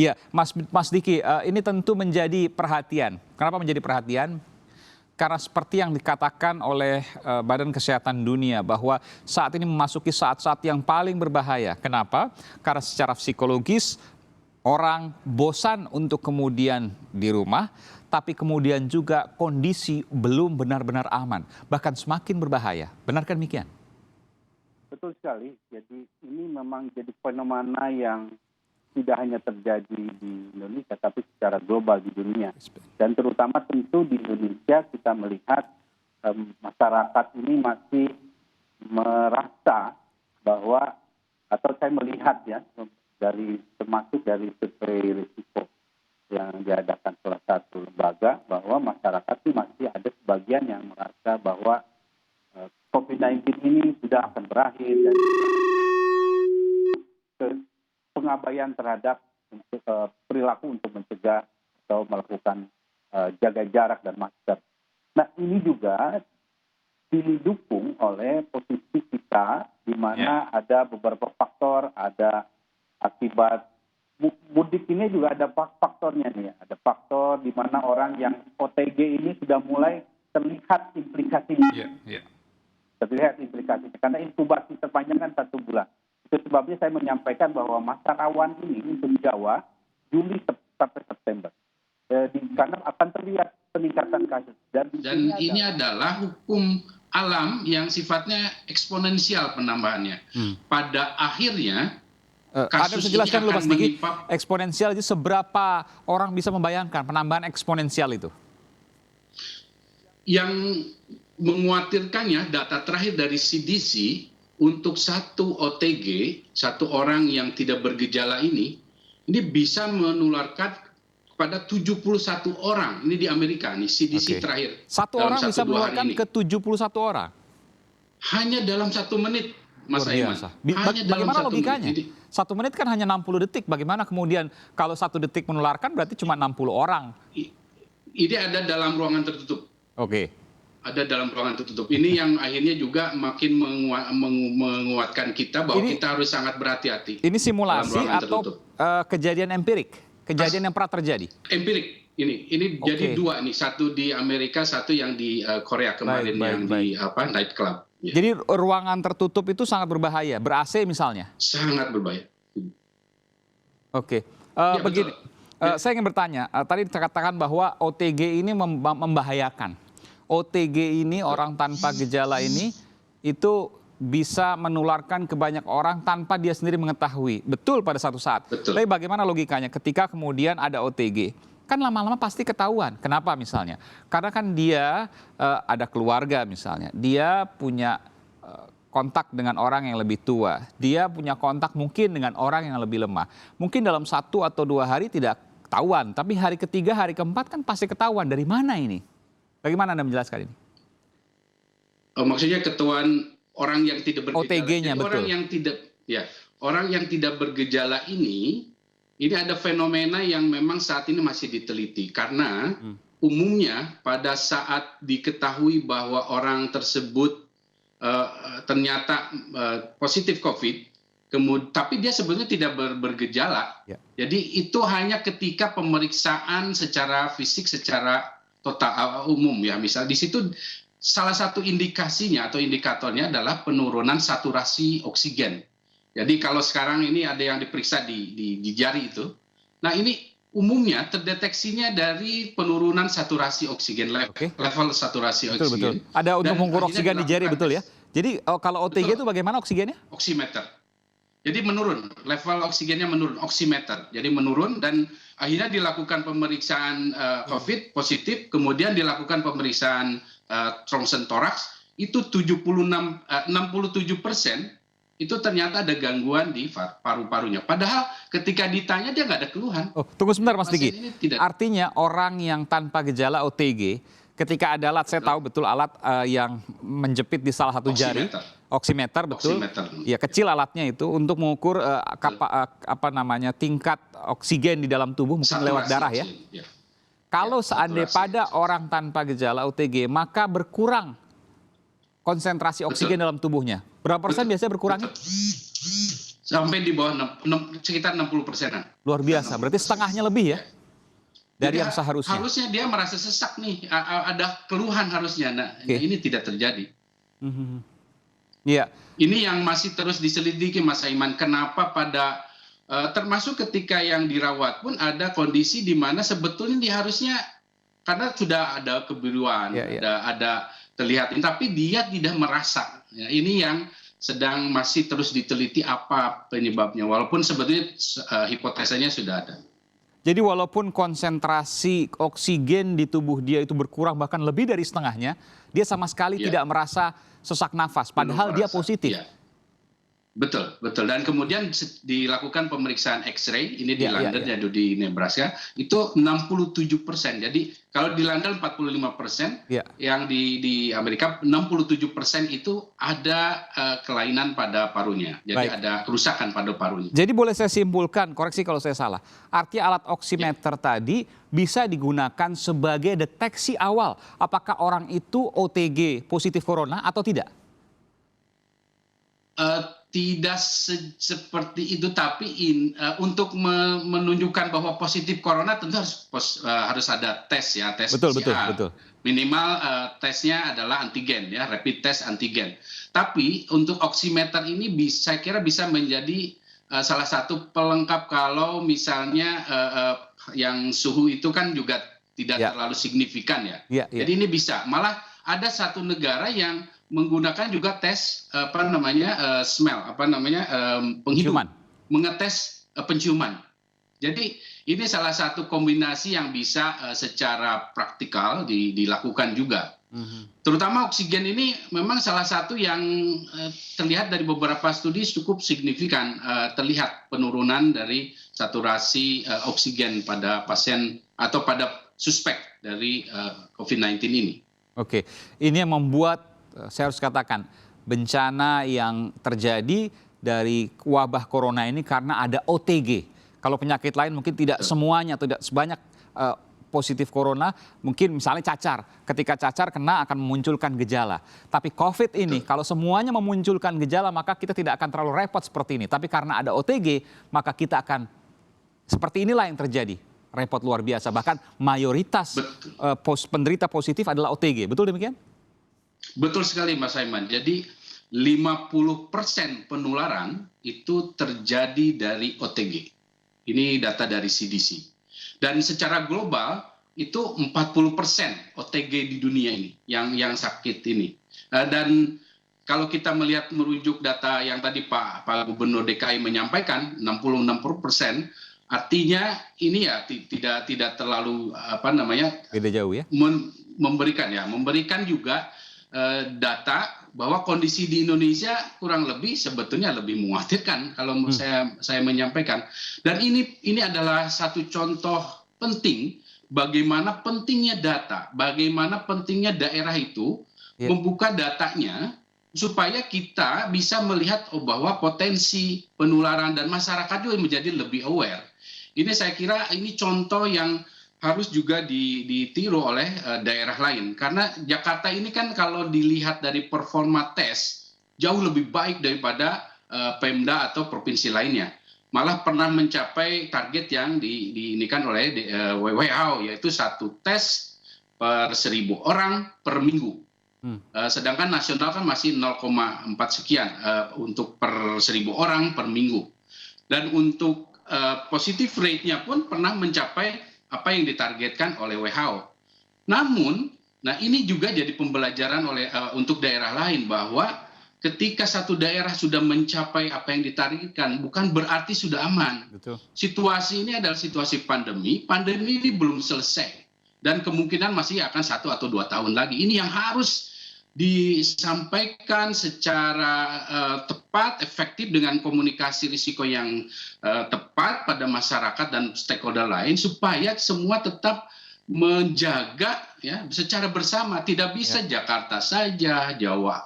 Ya, Mas Diki, ini tentu menjadi perhatian. Kenapa menjadi perhatian? Karena seperti yang dikatakan oleh Badan Kesehatan Dunia bahwa saat ini memasuki saat-saat yang paling berbahaya. Kenapa? Karena secara psikologis orang bosan untuk kemudian di rumah, tapi kemudian juga kondisi belum benar-benar aman, bahkan semakin berbahaya. Benarkah demikian? Betul sekali. Jadi ini memang jadi fenomena yang tidak hanya terjadi di Indonesia, tapi secara global di dunia. Dan terutama tentu di Indonesia kita melihat masyarakat ini masih merasa bahwa, atau saya melihat ya, termasuk dari survei risiko yang diadakan salah satu lembaga, bahwa masyarakat itu masih ada sebagian yang merasa bahwa COVID-19 ini sudah akan berakhir dan pengabaian terhadap perilaku untuk mencegah atau melakukan jaga jarak dan masker. Nah, ini juga didukung oleh posisi kita di mana ada beberapa faktor, ada akibat mudik ini juga ada faktornya nih. Ada faktor di mana orang yang OTG ini sudah mulai terlihat implikasinya. Terlihat implikasinya karena inkubasi terpanjang kan 1 bulan. Itu sebabnya saya menyampaikan bahwa masa rawan ini untuk Jawa Juli sampai September. Karena akan terlihat peningkatan kasus. Dan ini adalah hukum alam yang sifatnya eksponensial penambahannya. Pada akhirnya Anda bisa jelaskan dulu Mas Diki, eksponensial itu seberapa orang bisa membayangkan penambahan eksponensial itu? Yang menguatirkannya data terakhir dari CDC, untuk satu OTG, satu orang yang tidak bergejala ini bisa menularkan pada 71 orang. Ini di Amerika, nih CDC terakhir. Satu orang bisa menularkan ke 71 orang? Hanya dalam 1 menit, Mas Aiman. Bagaimana logikanya? 1 menit kan hanya 60 detik. Bagaimana kemudian kalau 1 detik menularkan berarti cuma 60 orang? Ini ada dalam ruangan tertutup. Ada dalam ruangan tertutup. Ini yang akhirnya juga makin menguatkan kita bahwa kita harus sangat berhati-hati. Ini simulasi atau kejadian empirik? Kejadian yang pernah terjadi? Empirik. Ini jadi 2 nih. Satu di Amerika, satu yang di Korea kemarin di night club. Jadi ruangan tertutup itu sangat berbahaya. Ber-AC misalnya? Sangat berbahaya. Begini. Saya ingin bertanya. Tadi dikatakan bahwa OTG ini membahayakan. OTG ini, orang tanpa gejala ini, itu bisa menularkan ke banyak orang tanpa dia sendiri mengetahui. Betul pada satu saat. Tapi bagaimana logikanya ketika kemudian ada OTG? Kan lama-lama pasti ketahuan. Kenapa misalnya? Karena kan dia ada keluarga misalnya. Dia punya kontak dengan orang yang lebih tua. Dia punya kontak mungkin dengan orang yang lebih lemah. Mungkin dalam 1 atau 2 hari tidak ketahuan. Tapi hari ketiga, hari keempat kan pasti ketahuan. Dari mana ini? Bagaimana Anda menjelaskan ini? Maksudnya ketahuan orang yang tidak bergejala. OTG-nya betul. Orang yang tidak bergejala ini ada fenomena yang memang saat ini masih diteliti. Karena umumnya pada saat diketahui bahwa orang tersebut ternyata positif COVID, tapi dia sebenarnya tidak bergejala. Jadi itu hanya ketika pemeriksaan secara fisik, secara total umum ya, misal di situ salah satu indikasinya atau indikatornya adalah penurunan saturasi oksigen. Jadi kalau sekarang ini ada yang diperiksa di jari itu, nah ini umumnya terdeteksinya dari penurunan saturasi oksigen, level saturasi oksigen. Betul. Ada untuk mengukur oksigen di jari, betul ya? Jadi kalau OTG itu bagaimana oksigennya? Oximeter. Jadi menurun, level oksigennya menurun, oximeter. Jadi menurun dan akhirnya dilakukan pemeriksaan COVID positif, kemudian dilakukan pemeriksaan rongsen toraks, itu 67% itu ternyata ada gangguan di paru-parunya. Padahal ketika ditanya dia nggak ada keluhan. Tunggu sebentar Mas Diki. Artinya orang yang tanpa gejala OTG, ketika ada alat, saya tahu betul alat yang menjepit di salah satu jari. Oximeter, betul. Ya, kecil alatnya itu untuk mengukur tingkat oksigen di dalam tubuh, mungkin lewat darah ya. Kalau seandainya pada orang tanpa gejala OTG, maka berkurang konsentrasi oksigen dalam tubuhnya. Berapa persen biasanya berkurangnya? sampai di bawah sekitar 60%-an. Luar biasa, berarti setengahnya lebih ya dari Jadi yang seharusnya. Harusnya dia merasa sesak nih, ada keluhan harusnya. Nah, Oke. ini tidak terjadi. Iya, Ini yang masih terus diselidiki, Mas Aiman. Kenapa pada termasuk ketika yang dirawat pun ada kondisi di mana sebetulnya dia harusnya, karena sudah ada kebiruan, ada terlihat, tapi dia tidak merasa. Ya, ini yang sedang masih terus diteliti apa penyebabnya, walaupun sebetulnya hipotesanya sudah ada. jadi walaupun konsentrasi oksigen di tubuh dia itu berkurang bahkan lebih dari setengahnya, dia sama sekali tidak merasa sesak nafas, padahal dia positif. Ya. Betul, betul. Dan kemudian dilakukan pemeriksaan X-ray, ini di London, yaitu di Nebraska, itu 67%. Jadi kalau di London 45%, yang di Amerika 67% itu ada kelainan pada parunya. Jadi ada kerusakan pada parunya. Jadi boleh saya simpulkan, koreksi kalau saya salah, artinya alat oximeter tadi bisa digunakan sebagai deteksi awal apakah orang itu OTG positif corona atau tidak? Tidak seperti itu, tapi untuk menunjukkan bahwa positif corona tentu harus ada tes ya, tes PCR. Betul. Minimal tesnya adalah antigen ya, rapid test antigen. Tapi untuk oximeter ini saya kira bisa menjadi salah satu pelengkap kalau misalnya yang suhu itu kan juga tidak terlalu signifikan ya. Jadi ini bisa. Malah ada satu negara yang menggunakan juga tes smell, penghidupan, mengetes penciuman. Jadi ini salah satu kombinasi yang bisa secara praktikal dilakukan juga. Terutama oksigen ini memang salah satu yang terlihat dari beberapa studi cukup signifikan, terlihat penurunan dari saturasi oksigen pada pasien atau pada suspek dari COVID-19 ini. Oke, ini yang membuat saya harus katakan bencana yang terjadi dari wabah corona ini karena ada OTG. Kalau penyakit lain mungkin tidak semuanya, tidak sebanyak positif corona, mungkin misalnya cacar. Ketika cacar kena akan memunculkan gejala. Tapi COVID ini kalau semuanya memunculkan gejala maka kita tidak akan terlalu repot seperti ini. Tapi karena ada OTG maka kita akan seperti inilah yang terjadi. Repot luar biasa. Bahkan mayoritas penderita positif adalah OTG. Betul demikian? Betul sekali Mas Aiman. Jadi 50% penularan itu terjadi dari OTG. Ini data dari CDC. Dan secara global itu 40% OTG di dunia ini yang sakit ini. Dan kalau kita merujuk data yang tadi Pak Gubernur DKI menyampaikan 60% artinya ini ya tidak terlalu beda jauh ya. Memberikan juga data bahwa kondisi di Indonesia kurang lebih sebetulnya lebih mengkhawatirkan kalau saya menyampaikan. Dan ini adalah satu contoh penting bagaimana pentingnya data, bagaimana pentingnya daerah itu membuka datanya supaya kita bisa melihat bahwa potensi penularan dan masyarakat juga menjadi lebih aware. Ini saya kira ini contoh yang harus juga ditiru oleh daerah lain. Karena Jakarta ini kan kalau dilihat dari performa tes, jauh lebih baik daripada Pemda atau provinsi lainnya. Malah pernah mencapai target yang diinikan oleh WHO, yaitu 1 tes per 1.000 orang per minggu. Sedangkan nasional kan masih 0,4 sekian untuk per 1.000 orang per minggu. Dan untuk positive rate-nya pun pernah mencapai apa yang ditargetkan oleh WHO. Namun, ini juga jadi pembelajaran untuk daerah lain bahwa ketika satu daerah sudah mencapai apa yang ditargetkan, bukan berarti sudah aman. Betul. Situasi ini adalah situasi pandemi. Pandemi ini belum selesai dan kemungkinan masih akan 1 atau 2 tahun lagi. Ini yang harus disampaikan secara tepat, efektif dengan komunikasi risiko yang tepat pada masyarakat dan stakeholder lain supaya semua tetap menjaga ya secara bersama. Tidak bisa Jakarta saja, Jawa,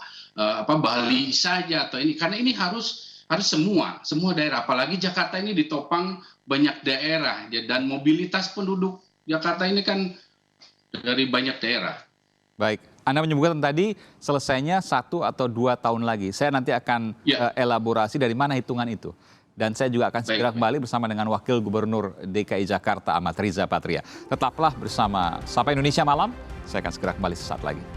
Bali saja atau ini, karena ini harus semua daerah. Apalagi Jakarta ini ditopang banyak daerah dan mobilitas penduduk Jakarta ini kan dari banyak daerah. Baik. Anda menyebutkan tadi selesainya 1 atau 2 tahun lagi. Saya nanti akan elaborasi dari mana hitungan itu. Dan saya juga akan segera kembali bersama dengan Wakil Gubernur DKI Jakarta Ahmad Riza Patria. Tetaplah bersama Sapa Indonesia Malam, saya akan segera kembali sesaat lagi.